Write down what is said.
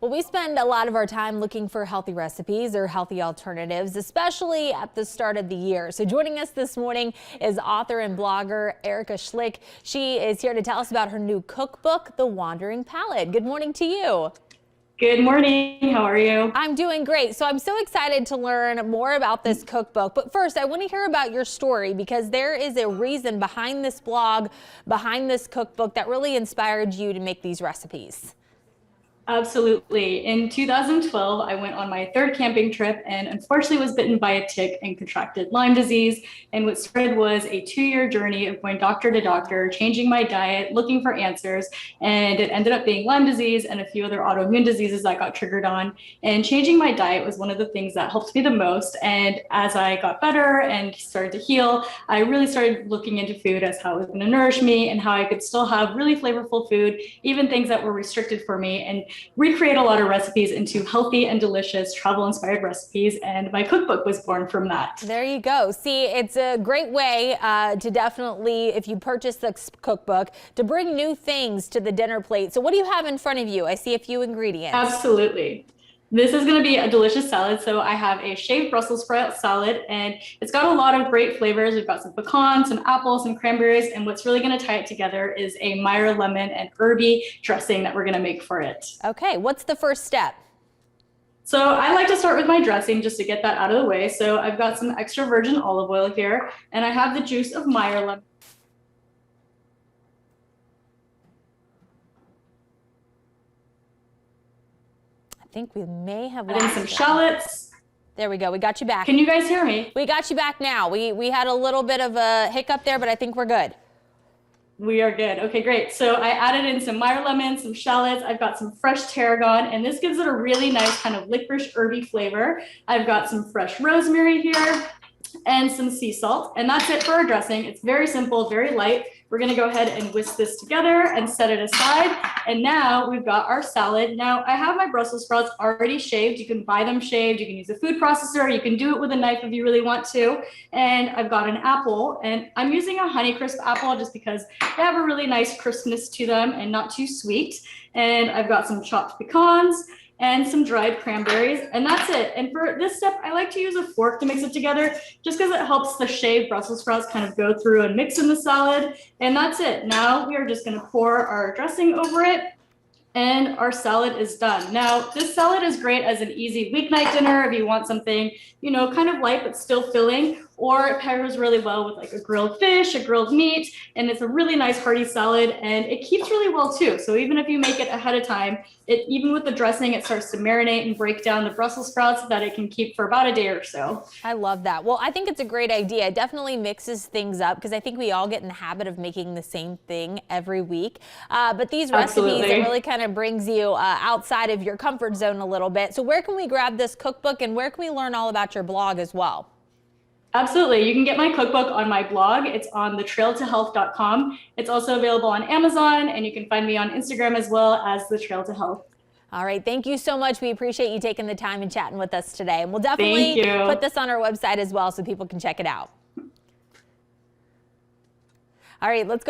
Well, we spend a lot of our time looking for healthy recipes or healthy alternatives, especially at the start of the year. So joining us this morning is author and blogger Schlick. She is here to tell us about her new cookbook, The Wandering Palate. Good morning to you. Good morning. How are you? I'm doing great. So I'm so excited to learn more about this cookbook. But first, I want to hear about your story because there is a reason behind this blog, behind this cookbook that really inspired you to make these recipes. Absolutely. In 2012, I went on my third camping trip and unfortunately was bitten by a tick and contracted Lyme disease. And what started was a 2-year journey of going doctor to doctor, changing my diet, looking for answers. And it ended up being Lyme disease and a few other autoimmune diseases I got triggered on. And changing my diet was one of the things that helped me the most. And as I got better and started to heal, I really started looking into food as how it was going to nourish me and how I could still have really flavorful food, even things that were restricted for me, and recreate a lot of recipes into healthy and delicious travel-inspired recipes, and my cookbook was born from that. There you go. See, it's a great way to definitely, if you purchase this cookbook, to bring new things to the dinner plate. So what do you have in front of you? I see a few ingredients. Absolutely. This is going to be a delicious salad. So I have a shaved Brussels sprout salad, and it's got a lot of great flavors. We've got some pecans, some apples, some cranberries, and what's really going to tie it together is a Meyer lemon and Herby dressing that we're going to make for it. Okay, what's the first step? So I like to start with my dressing just to get that out of the way. So I've got some extra virgin olive oil here, and I have the juice of Meyer lemon. I think we may have lost some shallots. There we go. We got you back. Can you guys hear me? We got you back now. We had a little bit of a hiccup there, but I think we're good. We are good. Okay, great. So I added in some Meyer lemon, some shallots. I've got some fresh tarragon, and this gives it a really nice kind of licorice herby flavor. I've got some fresh rosemary here and some sea salt, and that's it for our dressing. It's very simple, very light. We're going to go ahead and whisk this together and set it aside. And now we've got our salad. Now I have my Brussels sprouts already shaved. You can buy them shaved. You can use a food processor. You can do it with a knife if you really want to. And I've got an apple, and I'm using a Honeycrisp apple just because they have a really nice crispness to them and not too sweet. And I've got some chopped pecans and some dried cranberries, and that's it. And for this step, I like to use a fork to mix it together just because it helps the shaved Brussels sprouts kind of go through and mix in the salad. And that's it. Now we are just gonna pour our dressing over it, and our salad is done. Now, this salad is great as an easy weeknight dinner if you want something, you know, kind of light but still filling, or it pairs really well with like a grilled fish, a grilled meat, and it's a really nice hearty salad, and it keeps really well too. So even if you make it ahead of time, even with the dressing, it starts to marinate and break down the Brussels sprouts so that it can keep for about a day or so. I love that. Well, I think it's a great idea. It definitely mixes things up because I think we all get in the habit of making the same thing every week. But these recipes, it really kind of brings you outside of your comfort zone a little bit. So where can we grab this cookbook, and where can we learn all about your blog as well? Absolutely. You can get my cookbook on my blog. It's on thetrailtohealth.com. It's also available on Amazon, and you can find me on Instagram as well as The Trail to Health. All right. Thank you so much. We appreciate you taking the time and chatting with us today. And we'll definitely put this on our website as well so people can check it out. All right. Let's go.